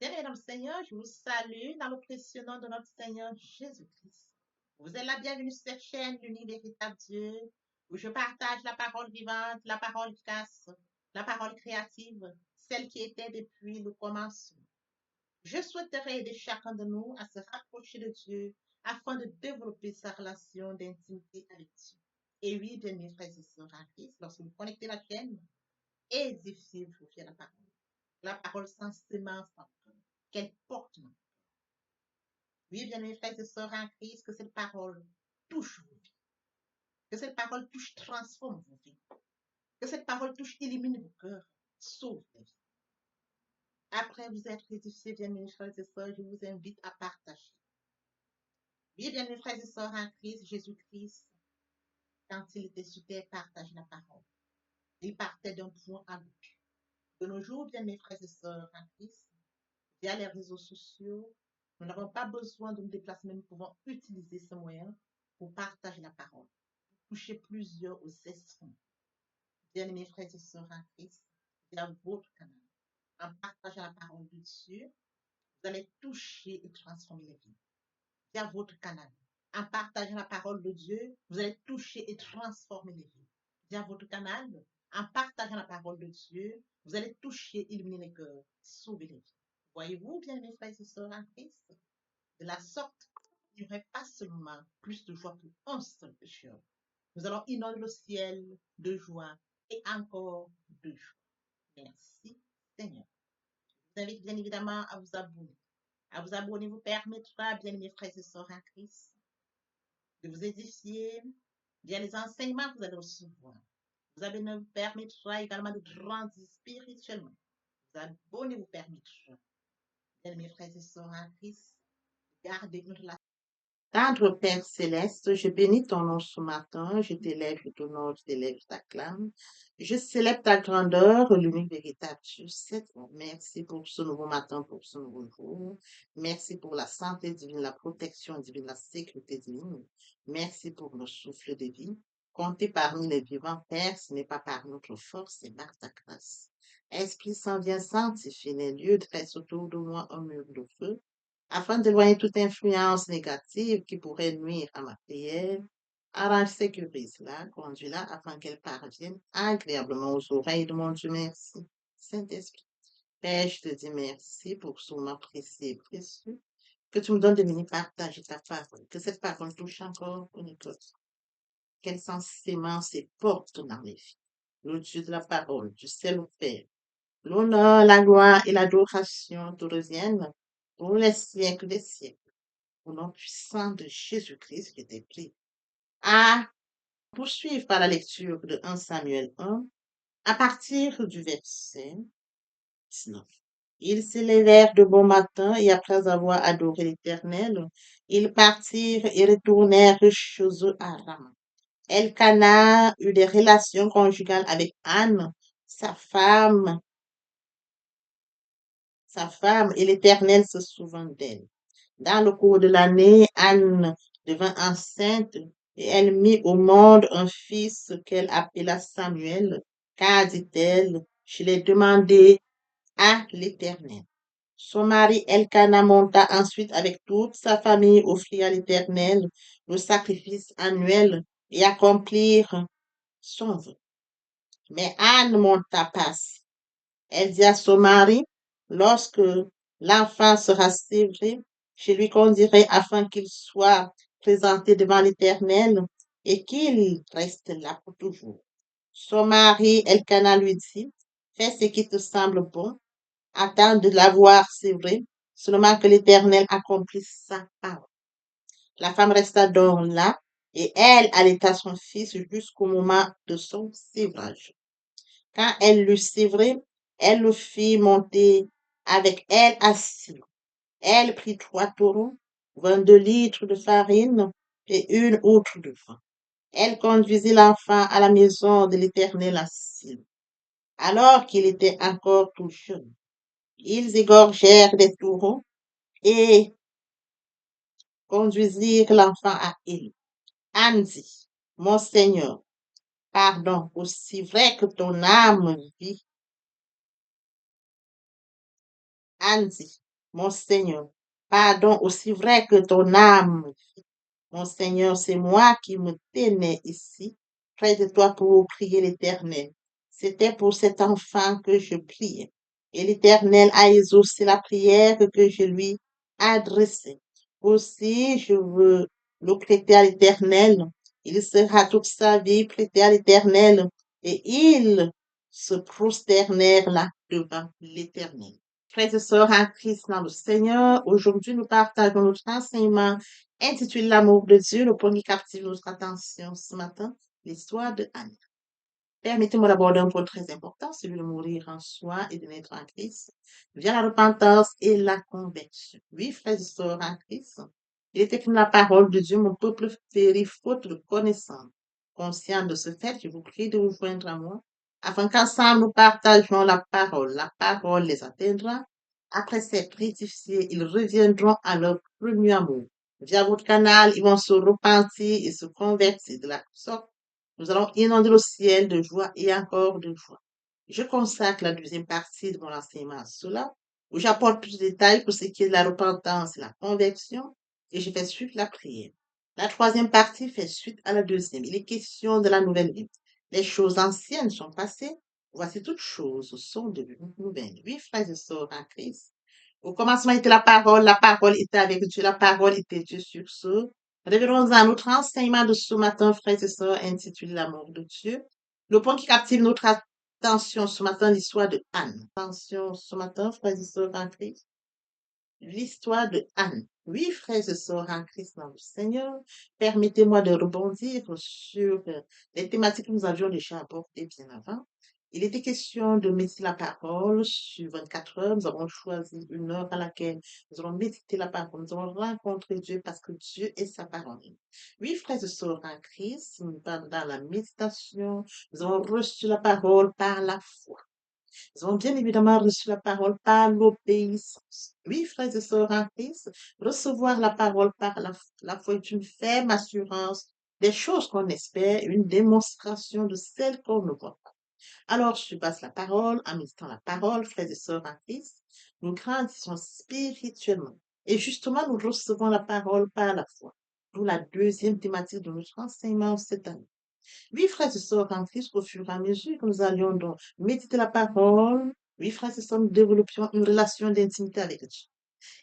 Bien, mesdames, Seigneur, je vous salue dans le précieux nom de notre Seigneur Jésus-Christ. Vous êtes la bienvenue sur cette chaîne, l'unique véritable Dieu, où je partage la parole vivante, la parole efficace, la parole créative, celle qui était depuis le commencement. Je souhaiterais aider chacun de nous à se rapprocher de Dieu afin de développer sa relation d'intimité avec Dieu. Et oui, bien mes frères et sœurs en Christ, lorsque vous connectez la chaîne, édifiez-vous via la parole. La parole sans sémence en cœur, qu'elle porte. Oui, bien mes frères et sœurs en Christ, que cette parole touche vos vies, que cette parole touche, transforme vos vies, que cette parole touche, élimine vos cœurs, sauve les vies. Après vous être édifiés, bien mes frères et sœurs, je vous invite à partager. Oui, bien mes frères et sœurs en Christ, Jésus-Christ, quand il était sur terre, partage la parole. Il partait d'un point à l'autre. De nos jours, bien mes frères et sœurs en Christ, via les réseaux sociaux, nous n'avons pas besoin de nous déplacer, mais nous pouvons utiliser ce moyen pour partager la parole, pour toucher plusieurs aux esprits. Bien-aimés frères et sœurs en Christ, via votre canal, en partageant la parole de Dieu, vous allez toucher et transformer les vies. Via votre canal, en partageant la parole de Dieu, vous allez toucher et transformer les vies. Via votre canal, en partageant la parole de Dieu, vous allez toucher, illuminer les cœurs, sauver les vies. Voyez-vous, bien mes frères et sœurs en Christ, de la sorte, il n'y aurait pas seulement plus de joie pour un seul pécheur. Nous allons inonder le ciel de joie et encore de joie. Merci, Seigneur. Je vous invite bien évidemment à vous abonner. À vous abonner vous permettra, bien mes frères et sœurs en Christ, de vous édifier via les enseignements que vous allez recevoir. Vous abonner vous permettra également de grandir spirituellement. Vous abonner vous permettra, bien mes frères et sœurs en Christ, de garder une relation. Tendre Père céleste, je bénis ton nom ce matin, je t'élève, je t'honore, je t'élève, je t'acclame. Je célèbre ta grandeur, l'unique véritable Dieu. Merci pour ce nouveau matin, pour ce nouveau jour. Merci pour la santé divine, la protection divine, la sécurité divine. Merci pour le souffle de vie. Comptez parmi les vivants, Père, ce n'est pas par notre force, c'est par ta grâce. Esprit Saint, viens sanctifier les lieux, dresse autour de moi un mur de feu afin d'éloigner toute influence négative qui pourrait nuire à ma prière. Arrange, sécurise-la, conduis-la afin qu'elle parvienne agréablement aux oreilles de mon Dieu. Merci. Saint-Esprit, Père, je te dis merci pour ce moment précieux et précieux que tu me donnes de venir partager ta parole, que cette parole touche encore une cause, qu'elle sensément et porte dans les vies. Le Dieu de la parole, tu sais le Père. L'honneur, la gloire et l'adoration te reviennent pour les siècles des siècles. Au nom puissant de Jésus-Christ, je t'ai pris à poursuivre par la lecture de 1 Samuel 1 à partir du verset 19. Ils s'élevèrent de bon matin et après avoir adoré l'Éternel, ils partirent et retournèrent chez eux à Rama. Elkanah eut des relations conjugales avec Anne, sa femme, et l'Éternel se souvint d'elle. Dans le cours de l'année, Anne devint enceinte et elle mit au monde un fils qu'elle appela Samuel, car, dit-elle, je l'ai demandé à l'Éternel. Son mari Elkanah monta ensuite avec toute sa famille offrir à l'Éternel le sacrifice annuel et accomplir son vœu. Mais Anne monta pas. Elle dit à son mari, lorsque l'enfant sera sévré, je lui conduirai afin qu'il soit présenté devant l'Éternel et qu'il reste là pour toujours. Son mari, Elkanah, lui dit, fais ce qui te semble bon, attends de l'avoir sévré, seulement que l'Éternel accomplisse sa parole. La femme resta donc là et elle allaita son fils jusqu'au moment de son sévrage. Quand elle l'eut sévré, elle le fit monter avec elle à Silo. Elle prit 3 taureaux, 22 litres de farine et une outre de vin. Elle conduisit l'enfant à la maison de l'Éternel à Silo. Alors qu'il était encore tout jeune, ils égorgèrent des taureaux et conduisirent l'enfant à Élie. Anne dit, mon Seigneur, pardon, aussi vrai que ton âme vit. Anne dit, Mon Seigneur, pardon aussi vrai que ton âme. Mon Seigneur, c'est moi qui me tenais ici, près de toi pour prier l'Éternel. C'était pour cet enfant que je priais. Et l'Éternel a exaucé la prière que je lui adressais. Aussi, je veux le prêter à l'Éternel. Il sera toute sa vie prêté à l'Éternel. Et il se prosternèrent là devant l'Éternel. Frères et sœurs en Christ dans le Seigneur, aujourd'hui nous partageons notre enseignement intitulé L'amour de Dieu, le point qui captive notre attention ce matin, l'histoire de Anne. Permettez-moi d'aborder un point très important, celui de mourir en soi et de naître en Christ, via la repentance et la conversion. Oui, frères et sœurs en Christ, il est écrit dans la parole de Dieu, mon peuple périt faute de connaissance. Conscient de ce fait, je vous prie de vous joindre à moi, afin qu'ensemble nous partagions la parole. La parole les atteindra. Après s'être édifiés, ils reviendront à leur premier amour. Via votre canal, ils vont se repentir et se convertir de la sorte nous allons inonder le ciel de joie et encore de joie. Je consacre la deuxième partie de mon enseignement à cela, où j'apporte plus de détails pour ce qui est de la repentance et la conversion, et je fais suite la prière. La troisième partie fait suite à la deuxième. Il est question de la nouvelle vie. Les choses anciennes sont passées, voici toutes choses sont devenues nouvelles. Oui, frères et sœurs en Christ. Au commencement était la parole était avec Dieu, la parole était Dieu sur ce. Revenons à notre enseignement de ce matin, frères et sœurs, intitulé L'amour de Dieu. Le point qui captive notre attention ce matin, l'histoire de Anne. Attention ce matin, frères et sœurs en Christ, l'histoire de Anne. Oui, frères et sœurs en Christ dans le Seigneur, permettez-moi de rebondir sur les thématiques que nous avions déjà abordées bien avant. Il était question de méditer la parole sur 24 heures. Nous avons choisi une heure à laquelle nous allons méditer la parole. Nous allons rencontrer Dieu parce que Dieu est sa parole. Oui, frères et sœurs en Christ, dans la méditation, nous avons reçu la parole par la foi. Ils ont bien évidemment reçu la parole par l'obéissance. Oui, frères et sœurs en Christ, recevoir la parole par la foi est une ferme assurance des choses qu'on espère, une démonstration de celles qu'on ne voit pas. Alors, je passe la parole, en méditant la parole, frères et sœurs en Christ, nous grandissons spirituellement. Et justement, nous recevons la parole par la foi. D'où la deuxième thématique de notre enseignement cette année. Oui, frères et sœurs en Christ, au fur et à mesure que nous allions donc méditer la parole, oui, frères et sœurs, nous développions une relation d'intimité avec Dieu.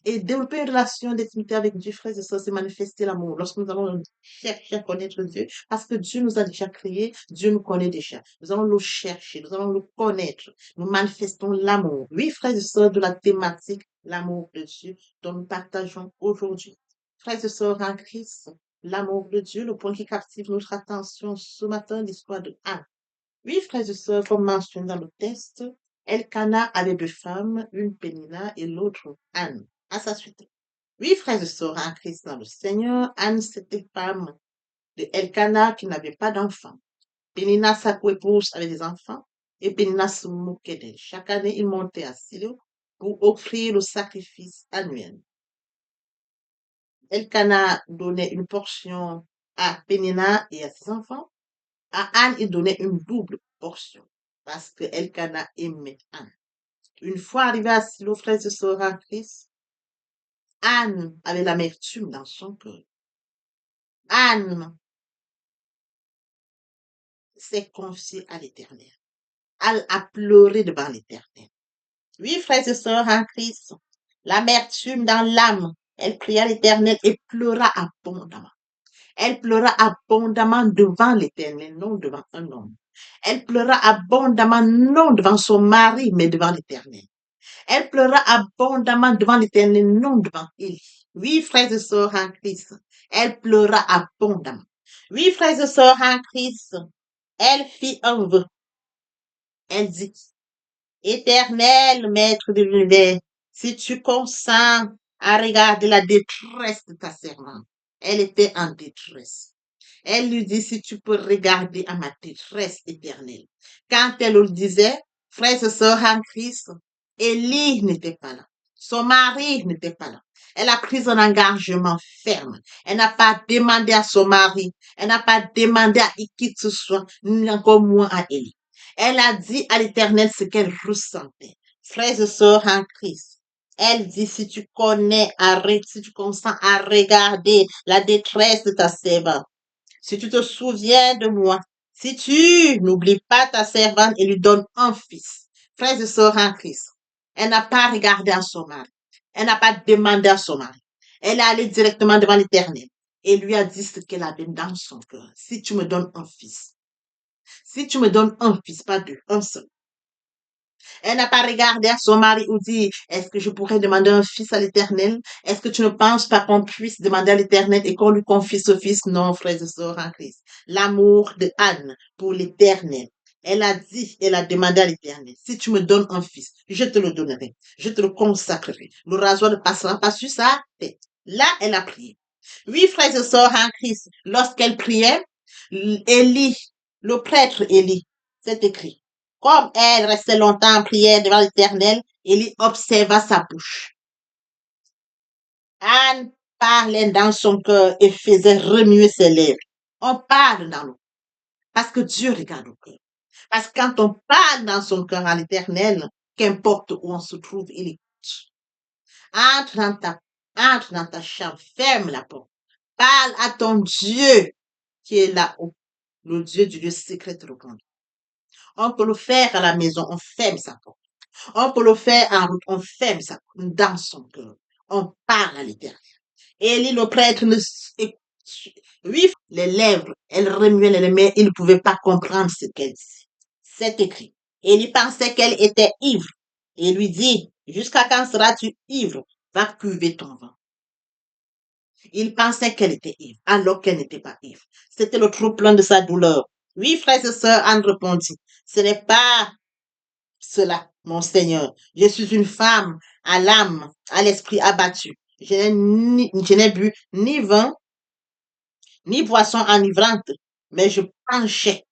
Et développer une relation d'intimité avec Dieu, frères et sœurs, c'est manifester l'amour. Lorsque nous allons chercher à connaître Dieu, parce que Dieu nous a déjà créés, Dieu nous connaît déjà. Nous allons le chercher, nous allons le connaître. Nous manifestons l'amour. Oui, frères et sœurs, de la thématique, l'amour de Dieu, dont nous partageons aujourd'hui. Frères et sœurs en Christ, l'amour de Dieu, le point qui captive notre attention ce matin, l'histoire de Anne. Oui, frères et sœurs, comme mentionné dans le texte, Elkana avait deux femmes, une Pénina et l'autre Anne, à sa suite. Oui, frères et sœurs en Christ dans le Seigneur, Anne, c'était femme de Elkana qui n'avait pas d'enfant. Pénina, sa coépouse, avait des enfants et Pénina se moquait d'elle. Chaque année, il montait à Silo pour offrir le sacrifice annuel. Elkana donnait une portion à Pénina et à ses enfants. À Anne, il donnait une double portion parce que Elkana aimait Anne. Une fois arrivée à Silo, frères et sœurs en Christ, Anne avait l'amertume dans son cœur. Anne s'est confiée à l'Éternel. Elle a pleuré devant l'Éternel. Oui, frères et sœurs en Christ, l'amertume dans l'âme, elle pria l'Éternel et pleura abondamment. Elle pleura abondamment devant l'Éternel, non devant un homme. Elle pleura abondamment, non devant son mari, mais devant l'Éternel. Elle pleura abondamment devant l'Éternel, non devant Élie. Oui, frères et sœurs en Christ, elle pleura abondamment. Oui, frères et sœurs en Christ, elle fit un vœu. Elle dit, Éternel, maître de l'univers, si tu consens à regarder la détresse de ta servante, elle était en détresse. Elle lui dit, si tu peux regarder à ma détresse éternelle. Quand elle le disait, frères et sœurs en Christ, Élie n'était pas là. Son mari n'était pas là. Elle a pris un engagement ferme. Elle n'a pas demandé à son mari. Elle n'a pas demandé à qui que ce soit, ni encore moins à Élie. Elle a dit à l'Éternel ce qu'elle ressentait. Frères et sœurs en Christ, Elle dit, si tu connais, arrête, si tu consens à regarder la détresse de ta servante, si tu te souviens de moi, si tu n'oublies pas ta servante et lui donnes un fils. Frères et sœurs en Christ, elle n'a pas regardé à son mari. Elle n'a pas demandé à son mari. Elle est allée directement devant l'Éternel et lui a dit ce qu'elle avait dans son cœur. Si tu me donnes un fils, si tu me donnes un fils, pas deux, un seul. Elle n'a pas regardé à son mari ou dit, est-ce que je pourrais demander un fils à l'Éternel? Est-ce que tu ne penses pas qu'on puisse demander à l'Éternel et qu'on lui confie ce fils? Non, frères et sœurs en Christ. L'amour de Anne pour l'Éternel. Elle a dit, elle a demandé à l'Éternel, si tu me donnes un fils, je te le donnerai, je te le consacrerai. Le rasoir ne passera pas sur sa tête. Là, elle a prié. Oui, frères et sœurs en Christ, lorsqu'elle priait, Élie, le prêtre Élie, c'est écrit. Comme elle restait longtemps en prière devant l'Éternel, Élie observa sa bouche. Anne parlait dans son cœur et faisait remuer ses lèvres. On parle dans le cœur parce que Dieu regarde au cœur. Parce que quand on parle dans son cœur à l'Éternel, qu'importe où on se trouve, il écoute. Entre dans ta chambre, ferme la porte. Parle à ton Dieu qui est là-haut. Le Dieu du lieu secret te répond. On peut le faire à la maison, on ferme sa porte. On peut le faire en route, on ferme sa porte dans son cœur. On parle à l'Éternel. Élie, le prêtre, oui, les lèvres, elle remuait les lèvres, mais il ne pouvait pas comprendre ce qu'elle dit. C'est écrit. Élie pensait qu'elle était ivre. Et lui dit, jusqu'à quand seras-tu ivre? Va cuver ton vin. Il pensait qu'elle était ivre, alors qu'elle n'était pas ivre. C'était le trop-plein de sa douleur. Oui, frères et sœurs, Anne répondit, ce n'est pas cela, mon Seigneur. Je suis une femme à l'âme, à l'esprit abattu. Je n'ai bu ni vin, ni boisson enivrante, mais je penchais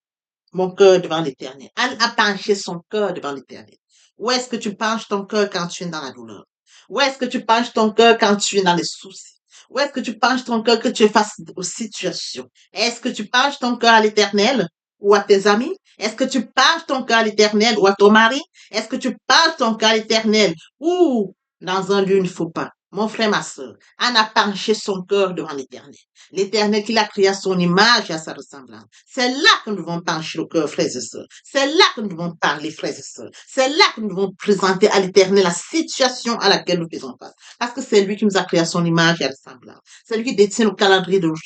mon cœur devant l'Éternel. Anne a penché son cœur devant l'Éternel. Où est-ce que tu penches ton cœur quand tu es dans la douleur? Où est-ce que tu penches ton cœur quand tu es dans les soucis? Où est-ce que tu penches ton cœur que tu es face aux situations? Est-ce que tu penches ton cœur à l'Éternel ou à tes amis? Est-ce que tu penches ton cœur à l'Éternel ou à ton mari? Est-ce que tu penches ton cœur à l'Éternel ou dans un lieu il ne faut pas? Mon frère, ma soeur, Anne a penché son cœur devant l'Éternel. L'Éternel qui l'a créé à son image et à sa ressemblance. C'est là que nous devons pencher le cœur, frères et sœurs. C'est là que nous devons parler, frères et sœurs. C'est là que nous devons présenter à l'Éternel la situation à laquelle nous faisons face. Parce que c'est lui qui nous a créé à son image et à sa ressemblance. C'est lui qui détient le calendrier de l'autre.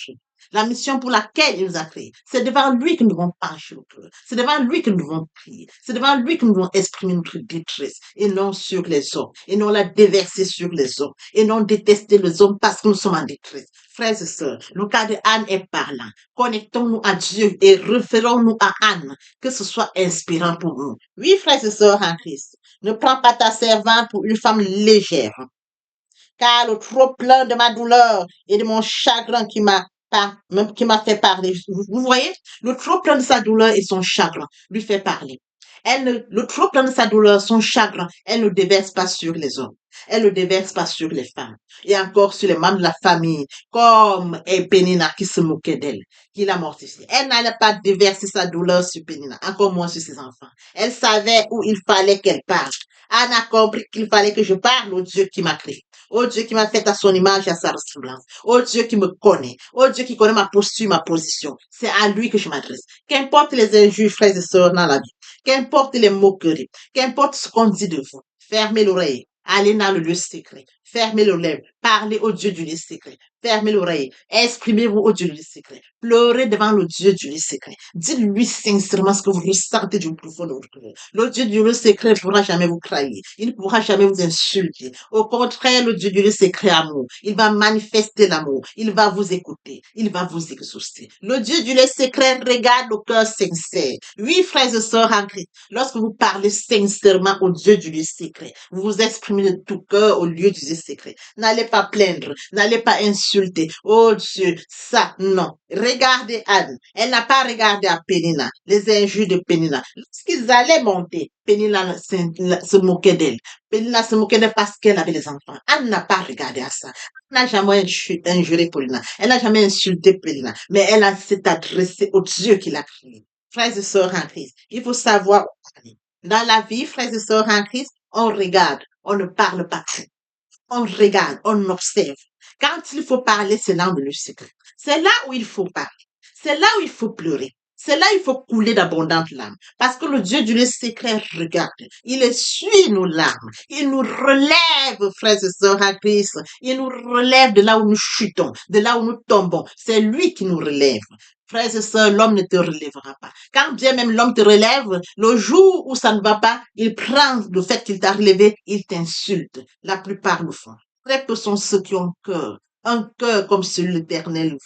La mission pour laquelle il nous a créés. C'est devant lui que nous devons pencher le cœur. C'est devant lui que nous devons prier. C'est devant lui que nous devons exprimer notre détresse et non sur les hommes. Et non la déverser sur les hommes. Et non détester les hommes parce que nous sommes en détresse. Frères et sœurs, le cas de Anne est parlant. Connectons-nous à Dieu et référons-nous à Anne, que ce soit inspirant pour nous. Oui, frères et sœurs en Christ, ne prends pas ta servante pour une femme légère, car le trop plein de ma douleur et de mon chagrin qui m'a fait parler. Vous voyez, le trop plein de sa douleur et son chagrin lui fait parler. Le trop plein de sa douleur, son chagrin, elle ne déverse pas sur les hommes. Elle ne déverse pas sur les femmes. Et encore sur les membres de la famille, comme Pénina qui se moquait d'elle, qui l'a mortifiée. Elle n'allait pas déverser sa douleur sur Pénina, encore moins sur ses enfants. Elle savait où il fallait qu'elle parle. Anne a compris qu'il fallait que je parle au Dieu qui m'a créé. Oh Dieu qui m'a fait à son image et à sa ressemblance. Oh Dieu qui me connaît. Oh Dieu qui connaît ma posture, ma position. C'est à lui que je m'adresse. Qu'importe les injures, frères et sœurs, dans la vie. Qu'importe les moqueries. Qu'importe ce qu'on dit de vous. Fermez l'oreille. Allez dans le lieu secret. Fermez le lèvres. Parlez au Dieu du lieu secret. Fermez l'oreille. Exprimez-vous au Dieu du lieu secret. Pleurez devant le Dieu du lieu secret. Dites-lui sincèrement ce que vous ressentez du profond de votre cœur. Le Dieu du lieu secret ne pourra jamais vous trahir. Il ne pourra jamais vous insulter. Au contraire, le Dieu du lieu secret amour. Il va manifester l'amour. Il va vous écouter. Il va vous exaucer. Le Dieu du lieu secret regarde le cœur sincère. Oui, frères et sœurs en Christ, lorsque vous parlez sincèrement au Dieu du lieu secret, vous vous exprimez de tout cœur au lieu du lieu secret. N'allez pas plaindre. N'allez pas insulter. Oh Dieu, ça, non. Regardez Anne. Elle n'a pas regardé à Pénina, les injures de Pénina. Lorsqu'ils allaient monter, Pénina se moquait d'elle. Pénina se moquait d'elle parce qu'elle avait les enfants. Anne n'a pas regardé à ça. Elle n'a jamais injuré Pénina. Elle n'a jamais insulté Pénina. Mais elle s'est adressée au Dieu qui l'a créée. Frères et sœurs en Christ, il faut savoir où parler. Dans la vie, frères et sœurs en Christ, on regarde, on ne parle pas. On regarde, on observe. Quand il faut parler, c'est là où le secret. C'est là où il faut parler. C'est là où il faut pleurer. C'est là où il faut couler d'abondantes larmes. Parce que le Dieu du secret regarde. Il essuie nos larmes. Il nous relève, frères et sœurs en Christ. Il nous relève de là où nous chutons, de là où nous tombons. C'est lui qui nous relève. Frères et sœurs, l'homme ne te relèvera pas. Quand bien même l'homme te relève, le jour où ça ne va pas, il prend le fait qu'il t'a relevé, il t'insulte. La plupart le font. Très peu sont ceux qui ont un cœur comme celui de l'Éternel.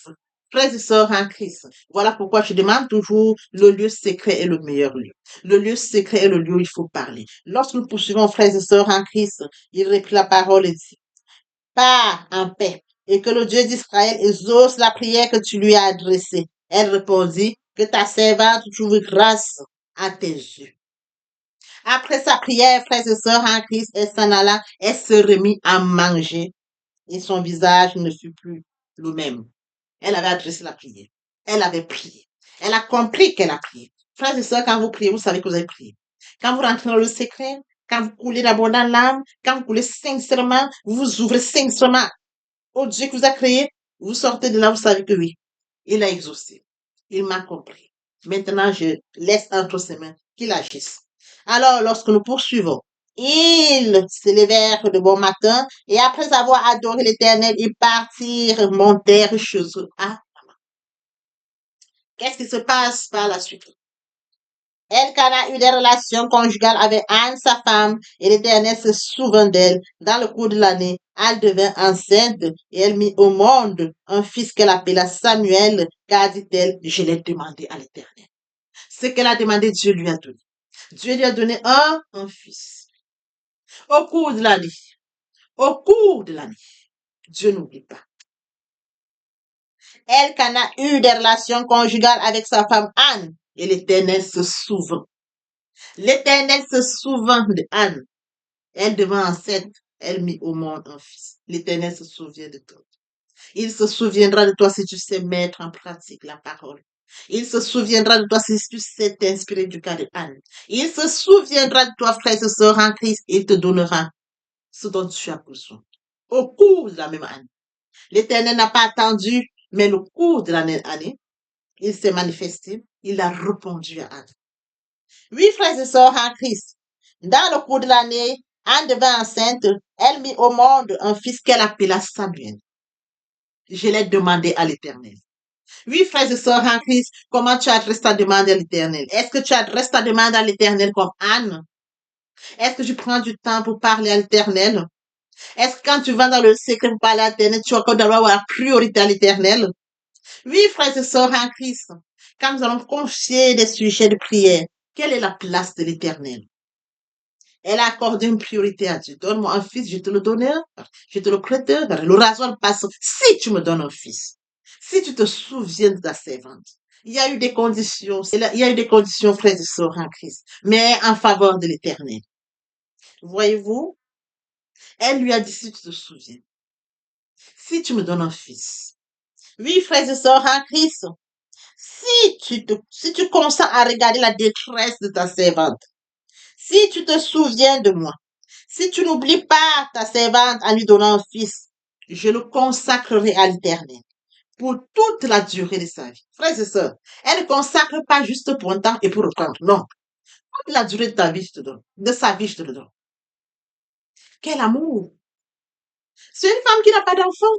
Frères et sœurs en Christ, voilà pourquoi je demande toujours le lieu secret est le meilleur lieu. Le lieu secret est le lieu où il faut parler. Lorsque nous poursuivons frères et sœurs en Christ, il reprit la parole et dit, pars en paix, et que le Dieu d'Israël exauce la prière que tu lui as adressée. Elle répondit, que ta servante trouve grâce à tes yeux. Après sa prière, frères et sœurs en Christ, elle s'en alla, elle se remit à manger, et son visage ne fut plus le même. Elle avait adressé la prière. Elle avait prié. Elle a compris qu'elle a prié. Frères et sœurs, quand vous priez, vous savez que vous avez prié. Quand vous rentrez dans le secret, quand vous coulez d'abord dans l'âme, quand vous coulez sincèrement, vous vous ouvrez sincèrement au Dieu qui vous a créé, vous sortez de là, vous savez que oui, il a exaucé. Il m'a compris. Maintenant, je laisse entre ses mains qu'il agisse. Alors, lorsque nous poursuivons, ils se levèrent de bon matin et après avoir adoré l'Éternel, ils partirent, montèrent chez eux. Ah, qu'est-ce qui se passe par la suite? Elkanah eut des relations conjugales avec Anne, sa femme, et l'Éternel se souvint d'elle. Dans le cours de l'année, elle devint enceinte et elle mit au monde un fils qu'elle appela Samuel, car dit-elle, je l'ai demandé à l'Éternel. Ce qu'elle a demandé, Dieu lui a donné. Dieu lui a donné un fils. Au cours de l'année, au cours de l'année, Dieu n'oublie pas. Elkanah eut des relations conjugales avec sa femme Anne, et l'Éternel se souvint. L'Éternel se souvint de Anne. Elle devint enceinte, elle mit au monde un fils. L'Éternel se souvient de toi. Il se souviendra de toi si tu sais mettre en pratique la parole. Il se souviendra de toi si tu sais t'inspirer du cas de Anne. Il se souviendra de toi, frère et sœurs en Christ, et il te donnera ce dont tu as besoin. Au cours de la même année. L'Éternel n'a pas attendu, mais le cours de l'année, il s'est manifesté, il a répondu à Anne. Oui, frères et sœurs en Christ, dans le cours de l'année, Anne devint enceinte, elle mit au monde un fils qu'elle appela Samuel. Je l'ai demandé à l'Éternel. Oui, frères et sœurs en Christ, comment tu adresses ta demande à l'Éternel? Est-ce que tu adresses ta demande à l'Éternel comme Anne? Est-ce que tu prends du temps pour parler à l'Éternel? Est-ce que quand tu vas dans le secret pour parler à l'Éternel, tu accordes d'abord la priorité à l'Éternel? Oui, frères et sœurs en Christ, quand nous allons confier des sujets de prière, quelle est la place de l'Éternel? Elle a accordé une priorité à Dieu. Donne-moi un fils, je te le donnerai. Je te le prêterai. Le rasoir passe. Si tu me donnes un fils, si tu te souviens de ta servante, il y a eu des conditions, il y a eu des conditions, frères et sœurs en Christ, mais en faveur de l'Éternel. Voyez-vous, elle lui a dit, si tu te souviens, si tu me donnes un fils. Oui, frères et sœurs en Christ, si tu consens à regarder la détresse de ta servante, si tu te souviens de moi, si tu n'oublies pas ta servante en lui donnant un fils, je le consacrerai à l'Éternel pour toute la durée de sa vie. Frères et sœurs, elle ne consacre pas juste pour un temps et pour autant. Non. Toute la durée de ta vie, je te donne. De sa vie, je te le donne. Quel amour! C'est une femme qui n'a pas d'enfant.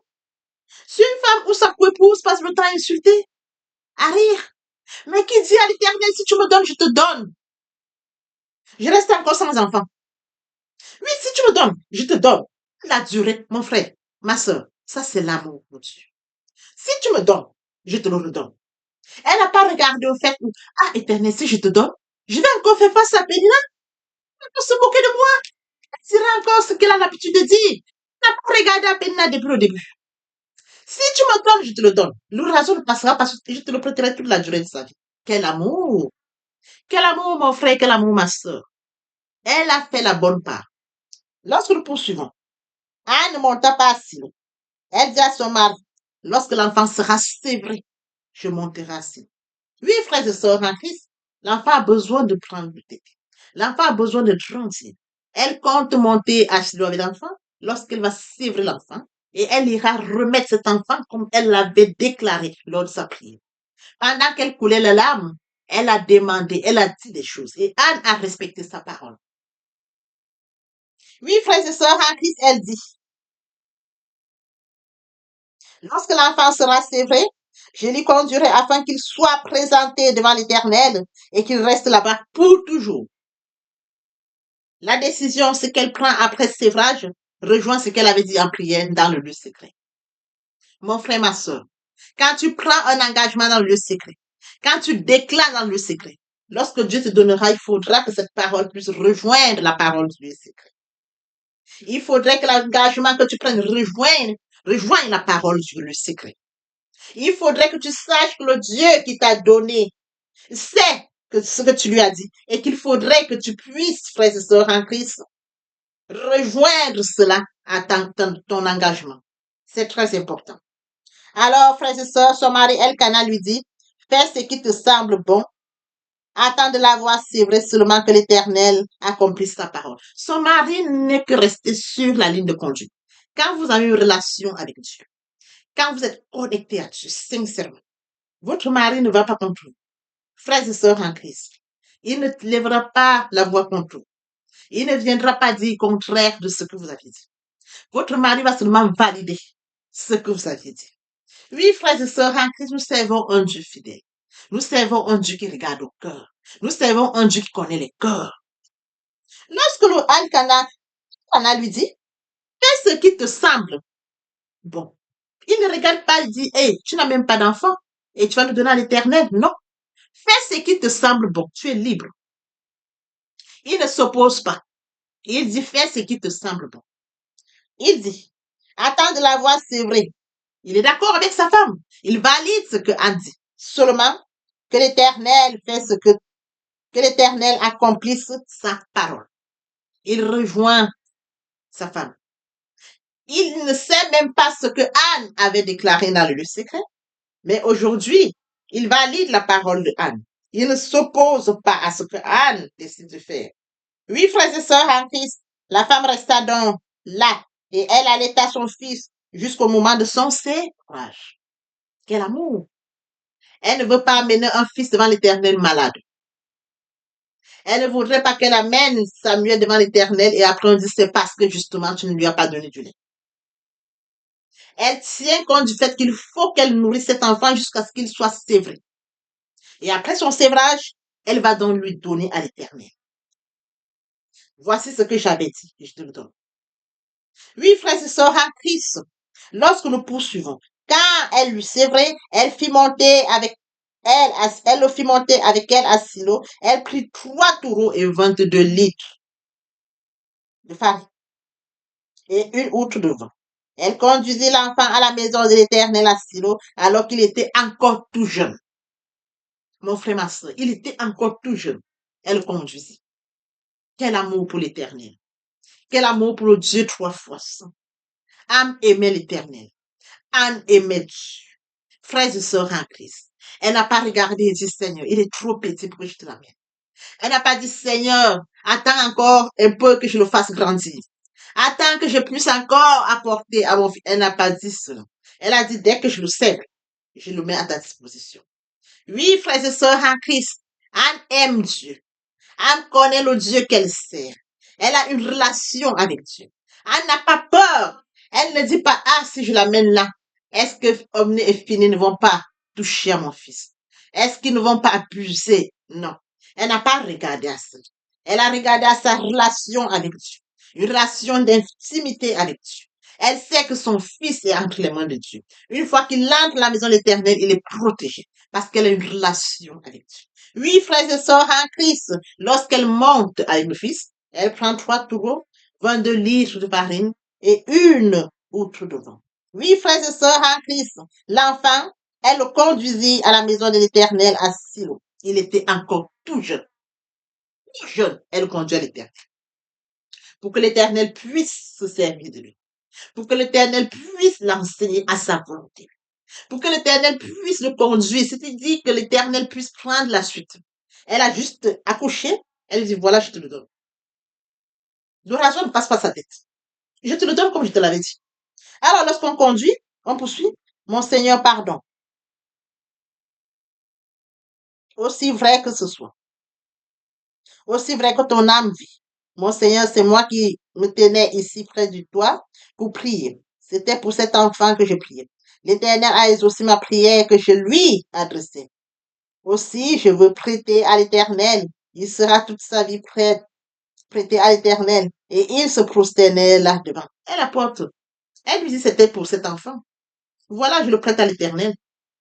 C'est une femme où sa épouse passe le temps à insulter, à rire. Mais qui dit à l'Éternel, si tu me donnes, je te donne. Je reste encore sans enfant. Oui, si tu me donnes, je te donne. La durée, mon frère, ma soeur, ça c'est l'amour de Dieu. Si tu me donnes, je te le redonne. Elle n'a pas regardé au fait où, ah, Éternel, si je te donne, je vais encore faire face à Pénina. Elle va se moquer de moi. Elle dira encore ce qu'elle a l'habitude de dire. Elle n'a pas regardé à Pénina depuis le début. Si tu me donnes, je te le donne. L'ouragan ne passera pas, je te le prêterai toute la durée de sa vie. Quel amour! Quel amour, mon frère, quel amour, ma soeur. Elle a fait la bonne part. Lorsque nous poursuivons, Anne ne monta pas assis. Elle dit à son mari, lorsque l'enfant sera sévré, je monterai assis. Oui, frères et sœurs en Christ, l'enfant a besoin de prendre le tête. L'enfant a besoin de grandir. Elle compte monter à Shiloh avec l'enfant. lorsqu'elle va sévrer l'enfant et elle ira remettre cet enfant comme elle l'avait déclaré lors de sa prière. Pendant qu'elle coulait les larmes, elle a demandé, elle a dit des choses et Anne a respecté sa parole. Oui, frères et sœurs, en Christ, elle dit, lorsque l'enfant sera sévré, je l'y conduirai afin qu'il soit présenté devant l'Éternel et qu'il reste là-bas pour toujours. La décision, ce qu'elle prend après sévrage, rejoint ce qu'elle avait dit en prière dans le lieu secret. Mon frère, ma soeur, quand tu prends un engagement dans le lieu secret, quand tu déclares dans le lieu secret, lorsque Dieu te donnera, il faudra que cette parole puisse rejoindre la parole du lieu secret. Il faudrait que l'engagement que tu prennes rejoigne la parole du lieu secret. Il faudrait que tu saches que le Dieu qui t'a donné sait ce que tu lui as dit et qu'il faudrait que tu puisses, frères et sœurs en Christ, rejoindre cela à ton engagement. C'est très important. Alors, frères et sœurs, son mari Elkana lui dit, fais ce qui te semble bon. Attends de la voir, c'est vrai seulement que l'Éternel accomplisse sa parole. Son mari n'est que resté sur la ligne de conduite. Quand vous avez une relation avec Dieu, quand vous êtes connecté à Dieu, sincèrement, votre mari ne va pas contre vous. Frères et sœurs en Christ, il ne lèvera pas la voix contre vous. Il ne viendra pas dire contraire de ce que vous avez dit. Votre mari va seulement valider ce que vous avez dit. Oui, frères et sœurs en Christ, nous servons un Dieu fidèle. Nous servons un Dieu qui regarde au cœur. Nous servons un Dieu qui connaît les cœurs. Lorsque le Al-Kana lui dit, fais ce qui te semble bon. Il ne regarde pas, il dit, hey, tu n'as même pas d'enfant et tu vas le donner à l'Éternel. Non. Fais ce qui te semble bon. Tu es libre. Il ne s'oppose pas. Il dit, fais ce qui te semble bon. Il dit, attends de la voir, c'est vrai. Il est d'accord avec sa femme. Il valide ce que Anne dit. Seulement que l'Éternel que l'Éternel accomplisse sa parole. Il rejoint sa femme. Il ne sait même pas ce que Anne avait déclaré dans le lieu secret, mais aujourd'hui, il valide la parole de Anne. Il ne s'oppose pas à ce que Anne décide de faire. Oui, frères et sœurs en Christ, la femme resta donc là et elle allaita son fils jusqu'au moment de son sévrage. Quel amour! Elle ne veut pas amener un fils devant l'Éternel malade. Elle ne voudrait pas qu'elle amène Samuel devant l'Éternel et après on dit c'est parce que justement tu ne lui as pas donné du lait. Elle tient compte du fait qu'il faut qu'elle nourrisse cet enfant jusqu'à ce qu'il soit sévré. Et après son sévrage, elle va donc lui donner à l'Éternel. Voici ce que j'avais dit, et je te le donne. Oui, frères et sœurs en Christ, lorsque nous poursuivons, quand elle lui sévrait, elle fit monter avec elle le fit monter avec elle à Silo. Elle prit 3 taureaux et 22 litres de farine et une outre de vin. Elle conduisit l'enfant à la maison de l'Éternel à Silo alors qu'il était encore tout jeune. Mon frère, ma soeur, il était encore tout jeune. Elle le conduisit. Quel amour pour l'Éternel. Quel amour pour le Dieu 3 fois saint. Anne aimait l'Éternel. Anne aimait Dieu. Frères et sœurs en Christ. Elle n'a pas regardé et dit, Seigneur, il est trop petit pour que je te l'amène. Elle n'a pas dit, Seigneur, attends encore un peu que je le fasse grandir. Attends que je puisse encore apporter à mon fils. Elle n'a pas dit cela. Elle a dit, dès que je le sais, je le mets à ta disposition. Oui, frères et sœurs en Christ, Anne aime Dieu. Anne connaît le Dieu qu'elle sert. Elle a une relation avec Dieu. Anne n'a pas peur. Elle ne dit pas, ah, si je l'amène là, est-ce que Omni et Fini ne vont pas toucher à mon fils? Est-ce qu'ils ne vont pas abuser? Non. Elle n'a pas regardé à ça. Elle a regardé à sa relation avec Dieu. Une relation d'intimité avec Dieu. Elle sait que son fils est entre les mains de Dieu. Une fois qu'il entre à la maison de l'Éternel, il est protégé parce qu'elle a une relation avec Dieu. Oui, frères et sœurs en Christ, lorsqu'elle monte avec le fils, elle prend 3 taureaux, 22 litres de farine et une outre de vin. Oui, frères et sœurs en Christ, l'enfant, elle le conduisit à la maison de l'Éternel à Silo. Il était encore tout jeune. Tout jeune, elle le conduit à l'Éternel. Pour que l'Éternel puisse se servir de lui. Pour que l'Éternel puisse l'enseigner à sa volonté. Pour que l'Éternel puisse le conduire. C'est-à-dire que l'Éternel puisse prendre la suite. Elle a juste accouché. Elle dit, voilà, je te le donne. L'oraison ne passe pas sa tête. Je te le donne comme je te l'avais dit. Alors, lorsqu'on conduit, on poursuit. Mon Seigneur, pardon. Aussi vrai que ce soit. Aussi vrai que ton âme vit. Mon Seigneur, c'est moi qui me tenais ici près de toi pour prier. C'était pour cet enfant que je priais. L'Éternel a exaucé ma prière que je lui adressais. Aussi, je veux prêter à l'Éternel. Il sera toute sa vie prêté à l'Éternel. Et il se prosternait là devant. Elle apporte. Elle lui dit c'était pour cet enfant. Voilà, je le prête à l'Éternel.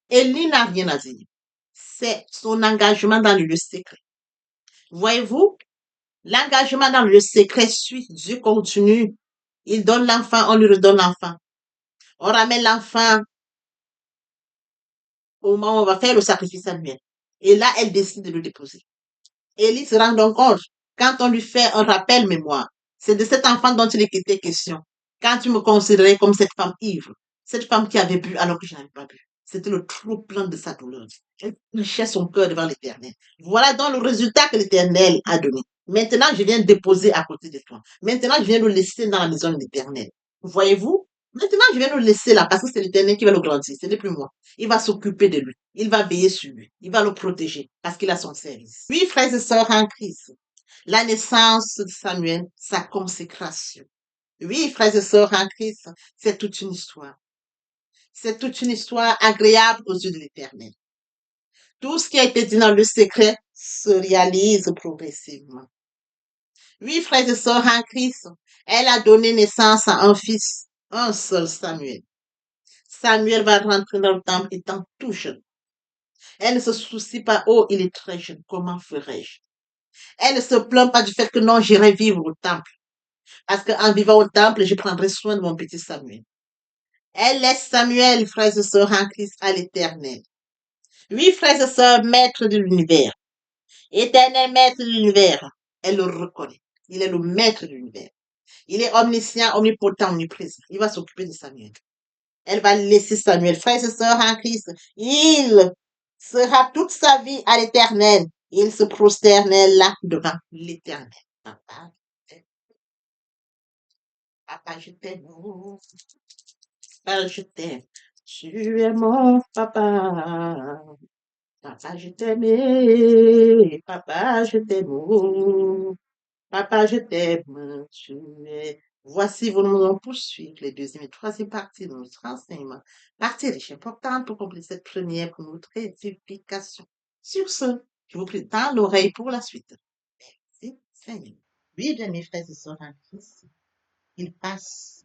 Élie n'a rien à dire. C'est son engagement dans le lieu secret. Voyez-vous, l'engagement dans le secret suit. Dieu continue. Il donne l'enfant, on lui redonne l'enfant. On ramène l'enfant au moment où on va faire le sacrifice annuel. Et là, elle décide de le déposer. Élie se rend donc compte, quand on lui fait un rappel mémoire, c'est de cet enfant dont il était question. Quand tu me considérais comme cette femme ivre, cette femme qui avait bu alors que je n'avais pas bu. C'était le trop plein de sa douleur. Elle trichait son cœur devant l'Éternel. Voilà donc le résultat que l'Éternel a donné. Maintenant, je viens déposer à côté de toi. Maintenant, je viens le laisser dans la maison de l'Éternel. Voyez-vous? Maintenant, je viens le laisser là parce que c'est l'Éternel qui va le grandir. Ce n'est plus moi. Il va s'occuper de lui. Il va veiller sur lui. Il va le protéger parce qu'il a son service. Oui, frères et sœurs en Christ, la naissance de Samuel, sa consécration. Oui, frères et sœurs en Christ, c'est toute une histoire. C'est toute une histoire agréable aux yeux de l'Éternel. Tout ce qui a été dit dans le secret se réalise progressivement. Oui, frères et sœurs en Christ, elle a donné naissance à un fils, un seul Samuel. Samuel va rentrer dans le temple étant tout jeune. Elle ne se soucie pas, oh, il est très jeune, comment ferais-je? Elle ne se plaint pas du fait que non, j'irai vivre au temple. Parce qu'en vivant au temple, je prendrai soin de mon petit Samuel. Elle laisse Samuel, frères et sœurs en Christ, à l'éternel. Oui, frères et sœurs, maître de l'univers. Éternel maître de l'univers. Elle le reconnaît. Il est le maître de l'univers. Il est omniscient, omnipotent, omniprésent. Il va s'occuper de Samuel. Elle va laisser Samuel, frères et sœurs en Christ. Il sera toute sa vie à l'éternel. Il se prosternait là devant l'éternel. Papa, papa, je t'aime. Papa, je t'aime. Tu es mon papa. Papa, je t'aime. Papa, je t'aime. Papa, je t'aime. Tu es. Voici, nous allons poursuivre les deuxième et troisième parties de notre enseignement. Partie riche importante pour compléter cette première pour notre édification. Sur ce, je vous prie dans l'oreille pour la suite. Merci, Seigneur. Oui, bien mes frères et sœurs en Christ, il passe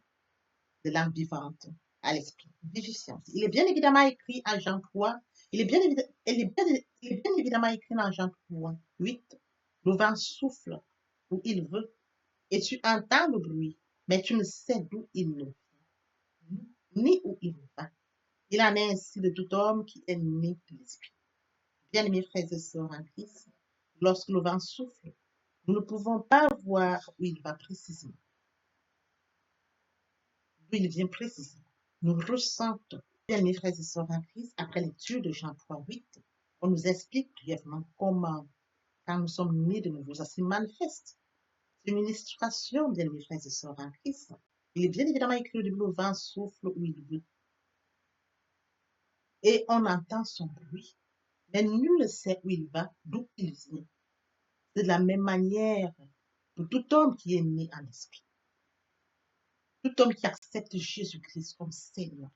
de l'âme vivante à l'esprit vivifiant. Il est bien évidemment écrit à Jean 3, il est bien évidemment écrit dans Jean 3, 8. Le vent souffle où il veut et tu entends le bruit, mais tu ne sais d'où il ne vient, ni où il va. Il en est ainsi de tout homme qui est né de l'esprit. Bien mes frères et sœurs en Christ, lorsque le vent souffle, nous ne pouvons pas voir où il va précisément, d'où il vient précisément. Nous ressentons, bien mes frères et sœurs en Christ, après lecture de Jean 3, 8, on nous explique brièvement comment, quand nous sommes nés de nouveau, ça se manifeste. C'est une illustration, bien mes frères et sœurs en Christ. Il est bien évidemment écrit au début, le vent souffle où il veut. Et on entend son bruit. Mais nul ne sait où il va, d'où il vient. C'est de la même manière pour tout homme qui est né en esprit. Tout homme qui accepte Jésus-Christ comme Seigneur.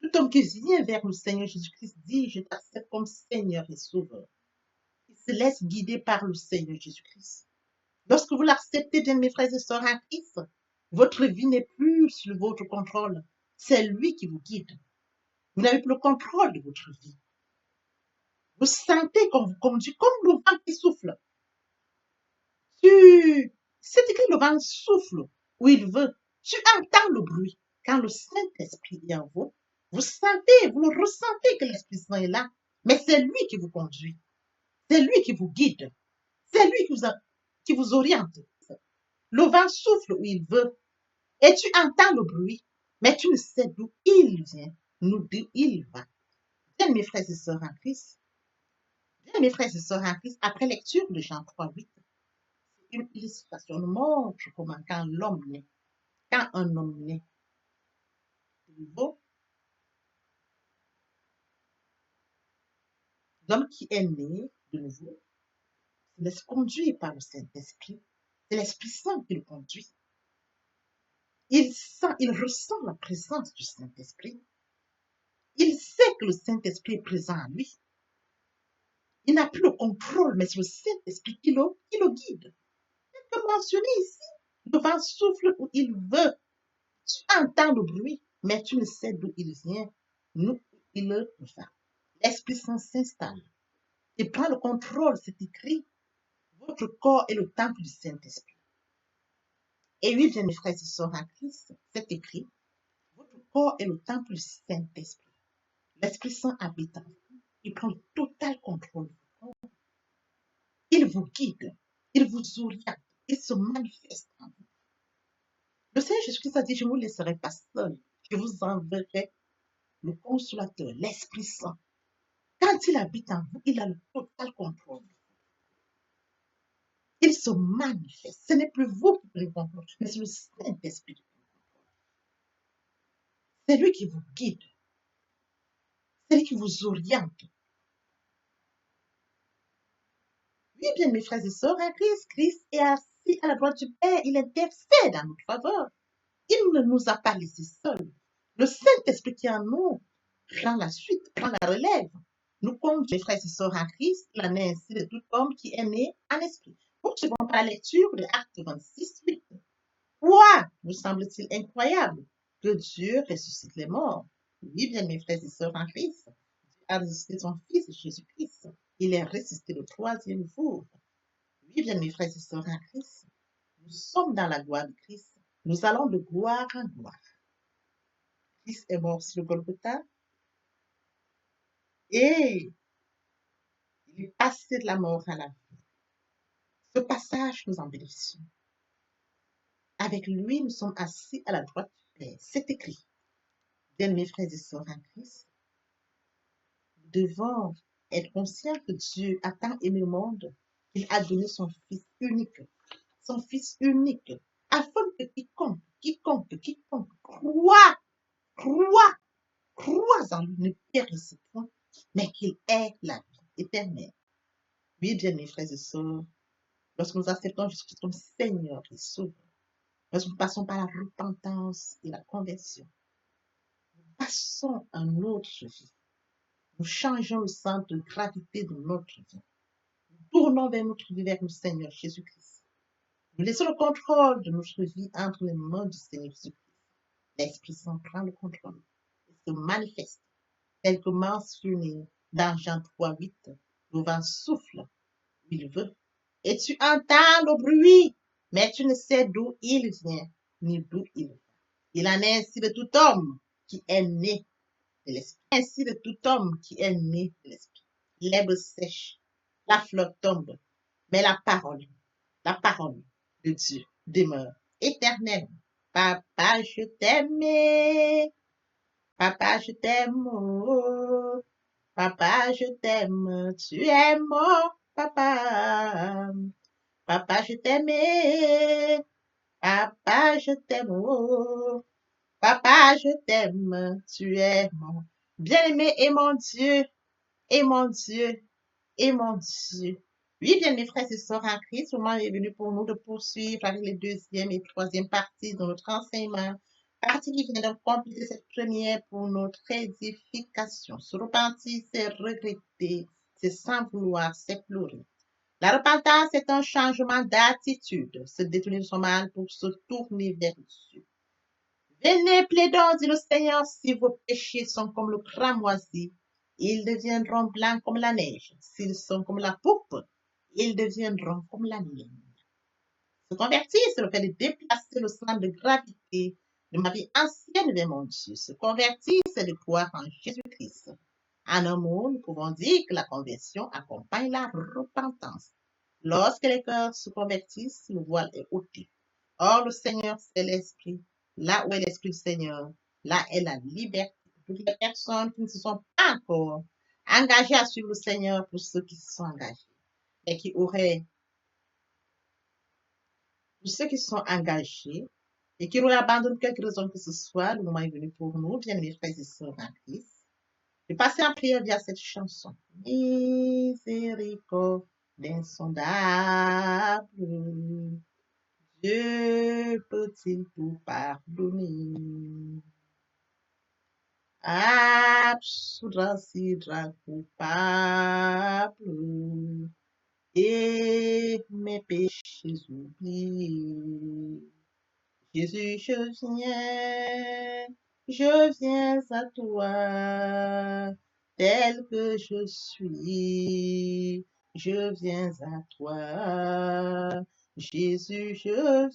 Tout homme qui vient vers le Seigneur Jésus-Christ dit, je t'accepte comme Seigneur et Sauveur. Il se laisse guider par le Seigneur Jésus-Christ. Lorsque vous l'acceptez, bien mes frères et sœurs en Christ, votre vie n'est plus sous votre contrôle. C'est lui qui vous guide. Vous n'avez plus le contrôle de votre vie. Vous sentez qu'on vous conduit comme le vent qui souffle. C'est écrit le vent souffle où il veut. Tu entends le bruit. Quand le Saint-Esprit est en vous, vous sentez, vous le ressentez que l'Esprit Saint est là. Mais c'est lui qui vous conduit. C'est lui qui vous guide. C'est lui qui vous oriente. Le vent souffle où il veut. Et tu entends le bruit. Mais tu ne sais d'où il vient, d'où il va. Bien, mes frères et sœurs en Christ, bien, mes frères et sœurs en Christ, après lecture de Jean 3, 8, une illustration, nous montre comment quand un homme naît de nouveau, l'homme qui est né de nouveau se laisse conduire par le Saint-Esprit. C'est l'Esprit Saint qui le conduit. Il ressent la présence du Saint-Esprit. Il sait que le Saint-Esprit est présent en lui. Il n'a plus le contrôle, mais c'est le Saint-Esprit qui le guide. Comme mentionné ici, le vent souffle où il veut. Tu entends le bruit, mais tu ne sais d'où il vient, d'où il va. L'Esprit Saint s'installe et prend le contrôle. C'est écrit, votre corps est le temple du Saint-Esprit. Et oui, bien mes frères et sœurs en Christ, c'est écrit, votre corps est le temple du Saint-Esprit. L'Esprit Saint habite en vous. Il prend le total contrôle. Il vous guide, il vous oriente, il se manifeste en vous. Le Seigneur Jésus-Christ a dit, je ne vous laisserai pas seul, je vous enverrai le consolateur, l'Esprit Saint. Quand il habite en vous, il a le total contrôle. Il se manifeste. Ce n'est plus vous qui prenez le contrôle, mais c'est le Saint-Esprit qui prend le contrôle. C'est lui qui vous guide. C'est lui qui vous oriente. Oui, bien, mes frères et sœurs, en Christ est assis à la droite du Père. Il intercède en notre faveur. Il ne nous a pas laissés seuls. Le Saint-Esprit qui est en nous prend la suite, prend la relève. Nous conduisons, mes frères et sœurs en Christ, il en est ainsi de tout homme qui est né en esprit. Poursuivons par la lecture de Acte 26, 8. Quoi vous semble-t-il incroyable que Dieu ressuscite les morts? Oui, bien, mes frères et sœurs en Christ, Dieu a ressuscité son Fils Jésus-Christ. Il est ressuscité le troisième jour. Oui, bien, mes frères et sœurs en Christ, nous sommes dans la gloire de Christ. Nous allons de gloire en gloire. Christ est mort sur le Golgotha et il est passé de la mort à la vie. Ce passage, nous en bénéficions. Avec lui, nous sommes assis à la droite du Père. C'est écrit. Bien, mes frères et sœurs en Christ, nous devons être conscients que Dieu a tant aimé le monde qu'il a donné son Fils unique, afin que quiconque croit en lui ne périsse point, mais qu'il ait la vie éternelle. Oui, bien, mes frères et sœurs, lorsque nous acceptons Jésus-Christ comme Seigneur et Sauveur, lorsque nous passons par la repentance et la conversion, nous passons à une autre vie. Nous changeons le centre de gravité de notre vie. Nous tournons vers notre vie, vers le Seigneur Jésus-Christ. Nous laissons le contrôle de notre vie entre les mains du Seigneur Jésus-Christ. L'Esprit Saint prend le contrôle et se manifeste, tel que mentionné dans Jean 3, 8. Le vent souffle où il veut. Et tu entends le bruit, mais tu ne sais d'où il vient, ni d'où il va. Il en est ainsi de tout homme qui est né de l'Esprit. Ainsi de tout homme qui est né de l'Esprit. L'herbe sèche, la fleur tombe, mais la parole de Dieu demeure éternellement. Papa, je t'aime. Papa, je t'aime. Oh. Papa, je t'aime. Tu es mon papa. Papa, je t'aime. Papa, je t'aime. Oh. Papa, je t'aime. Tu es mon bien-aimé et mon Dieu. Et mon Dieu. Et mon Dieu. Oui, bien, mes frères et sœurs en Christ, le moment est venu pour nous de poursuivre avec les deuxième et troisième parties de notre enseignement. Partie qui vient de compléter cette première pour notre édification. Se repentir, c'est regretter, c'est sans vouloir, c'est pleurer. La repentance est un changement d'attitude, se détourner de son mal pour se tourner vers Dieu. Venez, plaidons, dit le Seigneur, si vos péchés sont comme le cramoisi, ils deviendront blancs comme la neige. S'ils sont comme la pourpre, ils deviendront comme la mienne. Se convertir, c'est le fait de déplacer le centre de gravité de ma vie ancienne vers mon Dieu. Se convertir, c'est de croire en Jésus-Christ. En un mot, nous pouvons dire que la conversion accompagne la repentance. Lorsque les cœurs se convertissent, le voile est ôté. Or, le Seigneur, c'est l'Esprit. Là où est l'Esprit du Seigneur, là est la liberté. Toutes les personnes qui ne se sont pas encore engagées à suivre le Seigneur, pour ceux qui se sont engagés, et qui auraient, Pour ceux qui sont engagés et qui nous abandonnent quelque raison que ce soit, le moment est venu pour nous, bien mes frères et sœurs en Christ, de passer en prière via cette chanson. Miséricorde insondable, Dieu peut-il tout pardonner? Absoudra sidra coupable et mes péchés oubliés. Jésus, je viens à toi, tel que je suis, je viens à toi. Jésus, je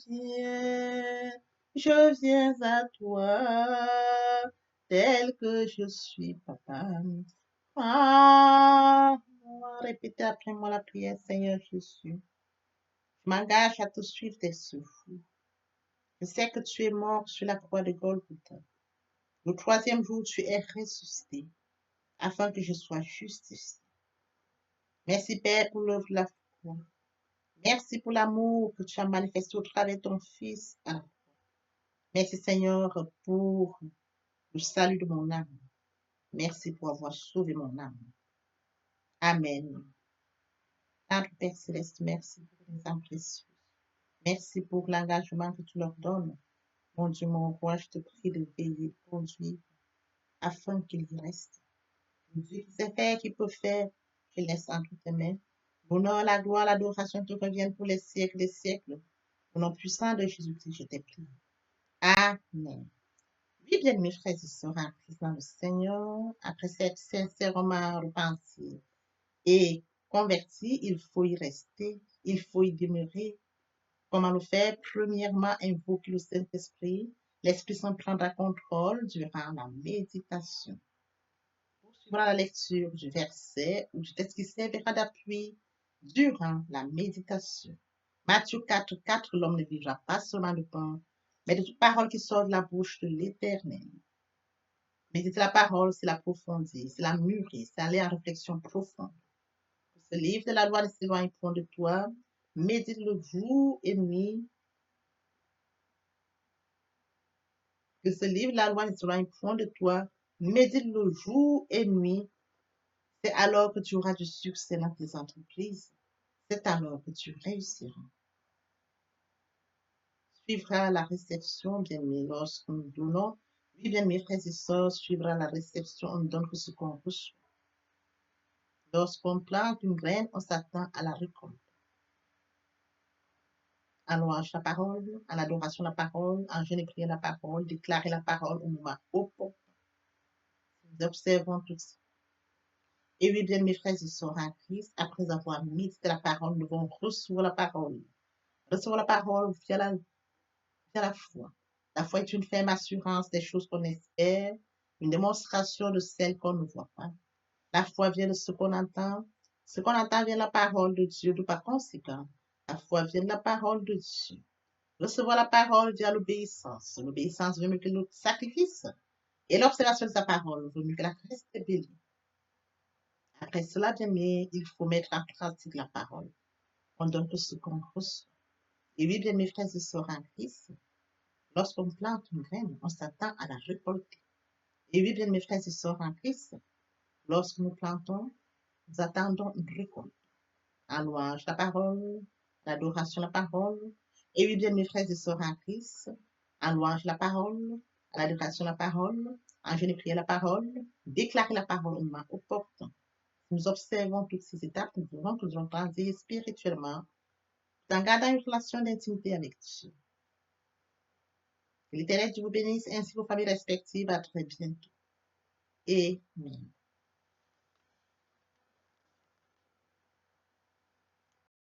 viens à toi, tel que je suis, papa. Ah, répétez après moi la prière, Seigneur Jésus. Je m'engage à te suivre tes souffles. Je sais que tu es mort sur la croix de Golgotha. Le troisième jour, tu es ressuscité afin que je sois justifié. Merci, Père, pour l'œuvre de la foi. Merci pour l'amour que tu as manifesté au travers de ton Fils. Merci, Seigneur, pour le salut de mon âme. Merci pour avoir sauvé mon âme. Amen. Notre Père Céleste, merci pour les âmes précieuses. Merci pour l'engagement que tu leur donnes. Mon Dieu, mon roi, je te prie de veiller, de conduire, afin qu'ils y restent. Dieu qui sait faire, qui peut faire, je laisse entre tes mains. L'honneur, la gloire, l'adoration te reviennent pour les siècles des siècles. Au nom puissant de Jésus-Christ, je t'ai pris. Amen. Oui, bien, mes frères et sœurs en Christ dans le Seigneur, après s'être sincèrement repenti et converti, il faut y rester, il faut y demeurer. Comment le faire? Premièrement, invoquer le Saint-Esprit. L'Esprit Saint prendra contrôle durant la méditation. Poursuivra la lecture du verset ou du texte qui servira d'appui durant la méditation. Matthieu 4, 4, l'homme ne vivra pas seulement de pain, mais de toute parole qui sort de la bouche de l'Éternel. Méditer la parole, c'est l'approfondir, c'est la mûrir, c'est aller en réflexion profonde. Que ce livre de la loi ne s'éloigne point de toi, médite-le jour et nuit. Que ce livre de la loi ne s'éloigne point de toi, médite-le jour et nuit. C'est alors que tu auras du succès dans tes entreprises. C'est alors que tu réussiras. Suivra la réception, bien-aimés, lorsque nous donnons. Oui, bien, mes frères et sœurs, suivra la réception, on ne donne que ce qu'on reçoit. Lorsqu'on plante une graine, on s'attend à la récolte. En louange la parole, en adoration la parole, en jeûne et prière la parole, déclarer la parole au moment opportun. Nous observons tout ça. Et oui, bien, mes frères et sœurs en Christ, après avoir médité la parole, nous devons recevoir la parole. Recevoir la parole via la foi. La foi est une ferme assurance des choses qu'on espère, une démonstration de celles qu'on ne voit pas. La foi vient de ce qu'on entend. Ce qu'on entend vient de la parole de Dieu, de par conséquent. La foi vient de la parole de Dieu. Recevoir la parole via l'obéissance. L'obéissance veut mieux que le sacrifice. Et l'observation de sa parole veut mieux que la rébellion. Après cela, bien aimé, il faut mettre en pratique la parole. On donne tout ce qu'on reçoit. Et oui, bien mes frères et sœurs en Christ, lorsqu'on plante une graine, on s'attend à la récolter. Et oui, bien mes frères et sœurs en Christ, lorsque nous plantons, nous attendons une récolte. En louange la parole, l'adoration la parole. Et oui, bien mes frères et sœurs en Christ, en louange la parole, à l'adoration la parole, en jeûne et prière la parole, déclarer la parole au moment opportun. Nous observons toutes ces étapes, nous verrons que nous allons grandir spirituellement en gardant une relation d'intimité avec Dieu. Que l'Éternel Dieu vous bénisse ainsi que vos familles respectives. À très bientôt. Amen.